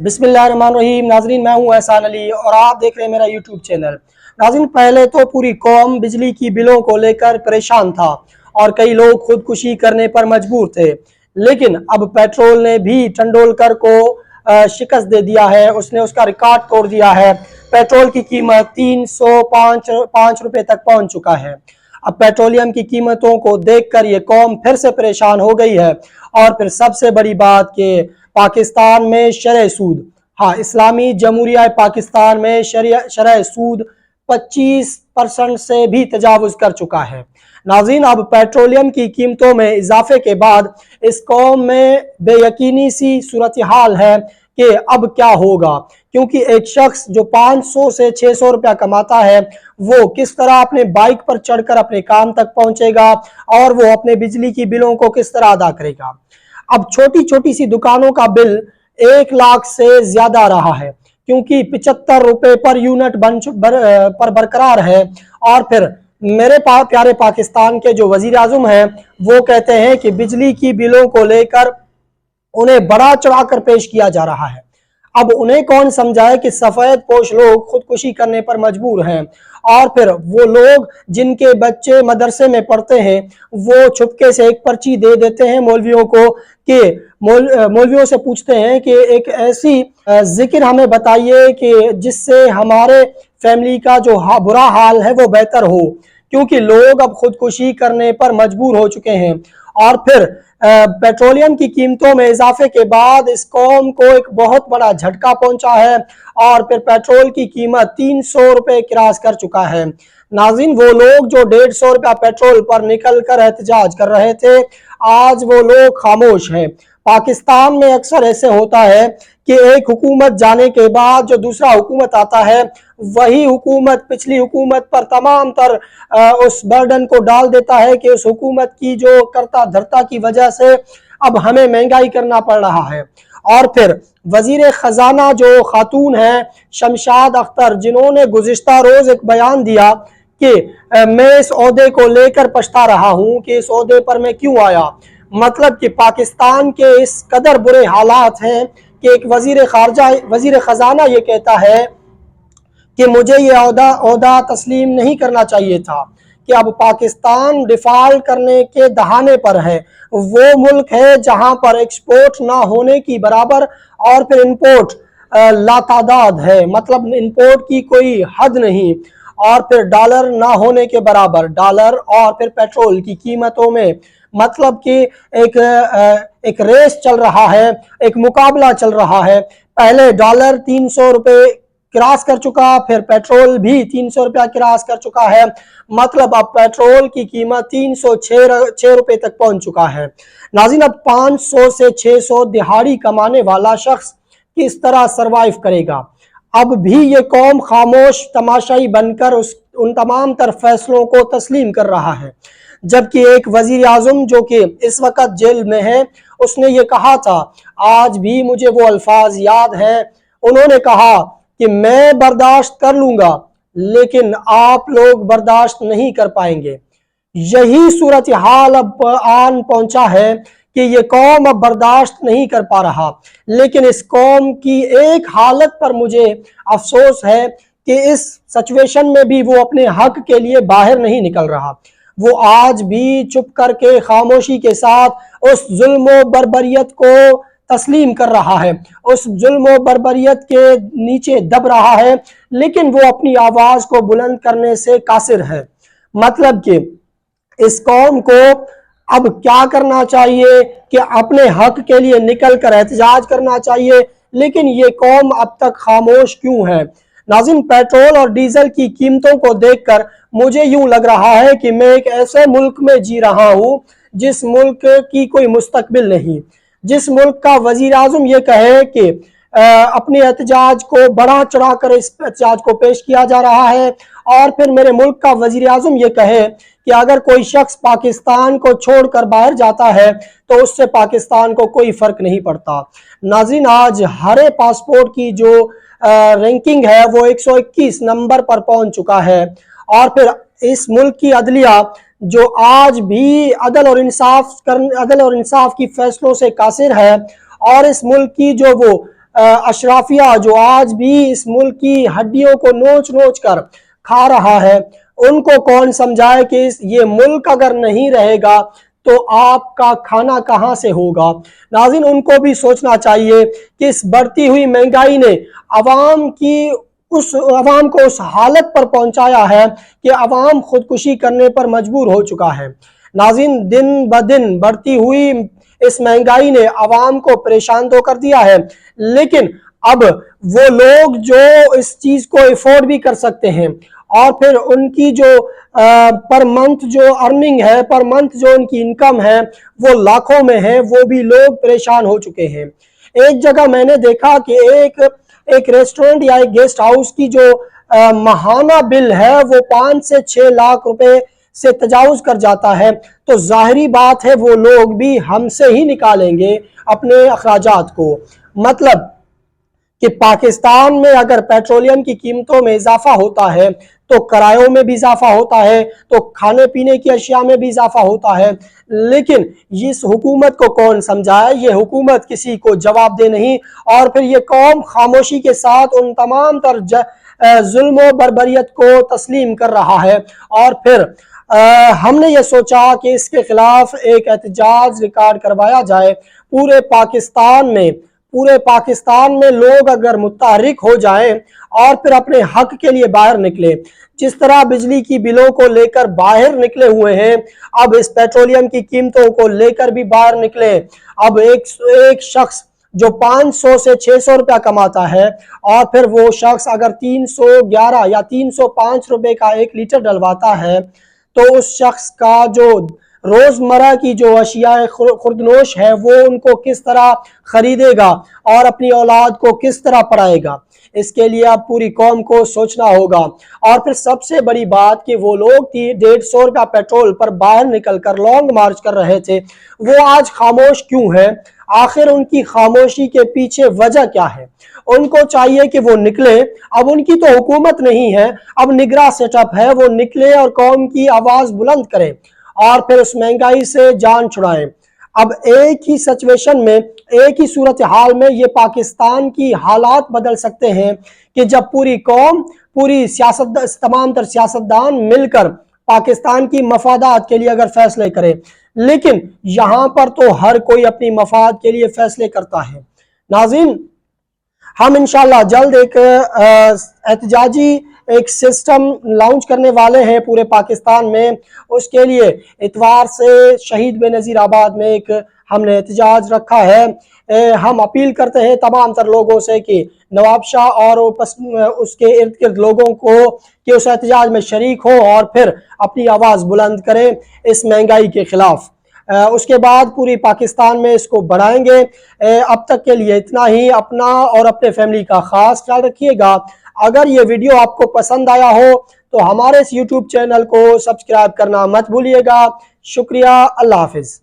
बिस्मिल्लाहिर्रहमानिर्रहीम। नाजरीन, मैं हूं एहसान अली और आप देख रहे हैं मेरा यूट्यूब चैनल। नाजरीन, पहले तो पूरी कौम बिजली की बिलों को लेकर परेशान था और कई लोग खुदकुशी करने पर मजबूर थे, लेकिन अब पेट्रोल ने भी टंडोलकर को शिकस्त दे दिया है। उसने उसका रिकॉर्ड तोड़ दिया है। पेट्रोल की कीमत 305 रुपए तक पहुंच चुका है। अब पेट्रोलियम की कीमतों को देखकर ये कौम फिर से परेशान हो गई है। और फिर सबसे बड़ी बात कि पाकिस्तान में शरह सूद, हाँ, इस्लामी जमहूरिया पाकिस्तान में शरह सूद 25% से भी तजावुज कर चुका है। नाज़रीन, अब पेट्रोलियम की कीमतों में इजाफे के बाद इस कौम में बेयकीनी सी सूरत हाल है कि अब क्या होगा, क्योंकि एक शख्स जो 500 से 600 रुपया कमाता है वो किस तरह अपने बाइक पर चढ़कर अपने काम तक पहुंचेगा और वो अपने बिजली की बिलों को किस तरह अदा करेगा। अब छोटी छोटी सी दुकानों का बिल 1 लाख से ज्यादा रहा है, क्योंकि 75 रुपए पर यूनिट पर बरकरार है। और फिर मेरे प्यारे पाकिस्तान के जो वजीर आजम हैं वो कहते हैं कि बिजली की बिलों को लेकर उन्हें बड़ा चढ़ाकर पेश किया जा रहा है। अब उन्हें कौन समझाए कि सफेद पोश लोग खुदकुशी करने पर मजबूर हैं। और फिर वो लोग जिनके बच्चे मदरसे में पढ़ते हैं वो छुपके से एक पर्ची दे देते हैं मौलवियों को कि मौलवियों से पूछते हैं कि एक ऐसी जिक्र हमें बताइए कि जिससे हमारे फैमिली का जो बुरा हाल है वो बेहतर हो, क्योंकि लोग अब खुदकुशी करने पर मजबूर हो चुके हैं। और फिर पेट्रोलियम की कीमतों में इजाफे के बाद इस कौम को एक बहुत बड़ा झटका पहुंचा है और फिर पेट्रोल की कीमत 300 रुपए क्रॉस कर चुका है। नाज़रीन, वो लोग जो 150 रुपया पेट्रोल पर निकल कर एहतजाज कर रहे थे, आज वो लोग खामोश हैं। पाकिस्तान में अक्सर ऐसे होता है कि एक हुकूमत जाने के बाद जो दूसरा हुकूमत आता है वही हुकूमत पिछली हुकूमत पर तमाम तर उस बर्डन को डाल देता है कि उस हुकूमत की जो करता धरता की वजह से अब हमें महंगाई करना पड़ रहा है। और फिर वजीर खजाना जो खातून है शमशाद अख्तर, जिन्होंने गुज़िश्ता रोज एक बयान दिया कि मैं इस ओहदे को लेकर पछता रहा हूं कि इस ओहदे पर मैं क्यों आया। मतलब कि पाकिस्तान के इस कदर बुरे हालात हैं कि एक वजीर खजाना ये कहता है कि मुझे ये ओहदा तस्लीम नहीं करना चाहिए था, कि अब पाकिस्तान डिफॉल्ट करने के दहाने पर है। वो मुल्क है जहां पर एक्सपोर्ट ना होने की बराबर और फिर इंपोर्ट लातादाद है, मतलब इंपोर्ट की कोई हद नहीं। और फिर डॉलर ना होने के बराबर डॉलर और फिर पेट्रोल की कीमतों में मतलब कि एक रेस चल रहा है, एक मुकाबला चल रहा है। पहले डॉलर 300 रुपए क्रॉस कर चुका, फिर पेट्रोल भी 300 रुपया क्रॉस कर चुका है। मतलब अब पेट्रोल की कीमत 306 रुपए तक पहुंच चुका है। नाज़रीन, अब 500 से 600 दिहाड़ी कमाने वाला शख्स किस तरह सरवाइव करेगा। अब भी ये कौम खामोश तमाशाई बनकर उन तमाम तर फैसलों को तस्लीम कर रहा है, जबकि एक वजीर आजम जो कि इस वक्त जेल में है उसने ये कहा था, आज भी मुझे वो अल्फाज याद है, उन्होंने कहा कि मैं बर्दाश्त कर लूंगा लेकिन आप लोग बर्दाश्त नहीं कर पाएंगे। यही सूरत हाल अब आन पहुंचा है कि ये कौम अब बर्दाश्त नहीं कर पा रहा। लेकिन इस कौम की एक हालत पर मुझे अफसोस है कि इस सिचुएशन में भी वो अपने हक के लिए बाहर नहीं निकल रहा। वो आज भी चुप करके खामोशी के साथ उस जुल्म बर्बरियत को तस्लीम कर रहा है, उस जुल्म बर्बरियत के नीचे दब रहा है, लेकिन वो अपनी आवाज को बुलंद करने से कासिर है। मतलब कि इस कौम को अब क्या करना चाहिए कि अपने हक के लिए निकल कर एहतजाज करना चाहिए, लेकिन ये कौम अब तक खामोश क्यों है। नाज़रीन, पेट्रोल और डीजल की कीमतों को देखकर मुझे यूं लग रहा है कि मैं एक ऐसे मुल्क में जी रहा हूं जिस मुल्क की कोई मुस्तकबिल नहीं, जिस मुल्क का वजीर आजम ये कहे कि अपने एहतजाज को बढ़ा चढ़ा कर इस एहतजाज को पेश किया जा रहा है, और फिर मेरे मुल्क का वजीर आजम ये कहे कि अगर कोई शख्स पाकिस्तान को छोड़कर बाहर जाता है तो उससे पाकिस्तान को कोई फर्क नहीं पड़ता। नाज़रीन, आज हरे पासपोर्ट की जो रैंकिंग है वो 121 नंबर पर पहुंच चुका है। और फिर इस मुल्क की अदलिया जो आज भी अदल और इंसाफ की फैसलों से कासिर है, और इस मुल्क की जो वो अशराफिया जो आज भी इस मुल्क की हड्डियों को नोच नोच कर खा रहा है, उनको कौन समझाए कि ये मुल्क अगर नहीं रहेगा तो आपका खाना कहाँ से होगा। नाज़रीन, उनको भी सोचना चाहिए कि इस बढ़ती हुई महंगाई ने अवाम को उस हालत पर पहुंचाया है कि अवाम खुदकुशी करने पर मजबूर हो चुका है। नाज़रीन, दिन ब दिन बढ़ती हुई इस महंगाई ने अवाम को परेशान तो कर दिया है, लेकिन अब वो लोग जो इस चीज को अफोर्ड भी कर सकते हैं और फिर उनकी जो पर मंथ जो अर्निंग है, पर मंथ जो उनकी इनकम है वो लाखों में है, वो भी लोग परेशान हो चुके हैं। एक जगह मैंने देखा कि एक रेस्टोरेंट या एक गेस्ट हाउस की जो माहाना बिल है वो 5 से 6 लाख रुपए से तजावुज कर जाता है, तो जाहिरी बात है वो लोग भी हमसे ही निकालेंगे अपने अखराजात को। मतलब कि पाकिस्तान में अगर पेट्रोलियम की कीमतों में इजाफा होता है तो किरायों में भी इजाफा होता है, तो खाने पीने की अशिया में भी इजाफा होता है, लेकिन इस हुकूमत को कौन समझाए। ये हुकूमत किसी को जवाब दे नहीं, और फिर ये कौम खामोशी के साथ उन तमाम तर जुल्म बर्बरियत को तस्लीम कर रहा है। और फिर हमने ये सोचा कि इसके खिलाफ एक एहतजाज रिकॉर्ड करवाया जाए। पूरे पाकिस्तान में लोग अगर मुतहरिक हो जाएं और फिर अपने हक के लिए बाहर निकले, जिस तरह बिजली की बिलों को लेकर बाहर निकले हुए हैं, अब इस पेट्रोलियम की कीमतों को लेकर भी बाहर निकले। अब एक शख्स जो 500 से 600 रुपया कमाता है और फिर वो शख्स अगर 311 या 305 रुपए का 1 लीटर डलवाता है, तो उस शख्स का जो रोजमर्रा की जो अशिया खुर्दनोश है वो उनको किस तरह खरीदेगा और अपनी औलाद को किस तरह पढ़ाएगा। इसके लिए अब पूरी कौम को सोचना होगा। और फिर सबसे बड़ी बात कि वो लोग 150 रुपया पेट्रोल पर बाहर निकलकर लॉन्ग मार्च कर रहे थे, वो आज खामोश क्यों है? आखिर उनकी खामोशी के पीछे वजह क्या है? उनको चाहिए कि वो निकले। अब उनकी तो हुकूमत नहीं है, अब निगरां सेटअप है, वो निकले और कौम की आवाज बुलंद करें और फिर उस महंगाई से जान छुड़ाएं। अब एक ही सिचुएशन में, एक ही सूरत हाल में ये पाकिस्तान की हालात बदल सकते हैं कि जब पूरी कौम, तमाम तर सियासतदान मिलकर पाकिस्तान की मफादात के लिए अगर फैसले करें। लेकिन यहां पर तो हर कोई अपनी मफाद के लिए फैसले करता है। नाज़रीन, हम इंशाल्लाह जल्द एक एहतजाजी एक सिस्टम लॉन्च करने वाले हैं पूरे पाकिस्तान में। उसके लिए इतवार से शहीद बेनज़ीराबाद में एक हमने एहतजाज रखा है। हम अपील करते हैं तमाम तर लोगों से कि नवाब शाह और उसके इर्द गिर्द लोगों को कि उस एहतजाज में शरीक हो और फिर अपनी आवाज़ बुलंद करें इस महंगाई के खिलाफ। उसके बाद पूरी पाकिस्तान में इसको बढ़ाएंगे। अब तक के लिए इतना ही। अपना और अपने फैमिली का खास ख्याल रखिएगा। अगर ये वीडियो आपको पसंद आया हो तो हमारे इस YouTube चैनल को सब्सक्राइब करना मत भूलिएगा। शुक्रिया। अल्लाह हाफिज।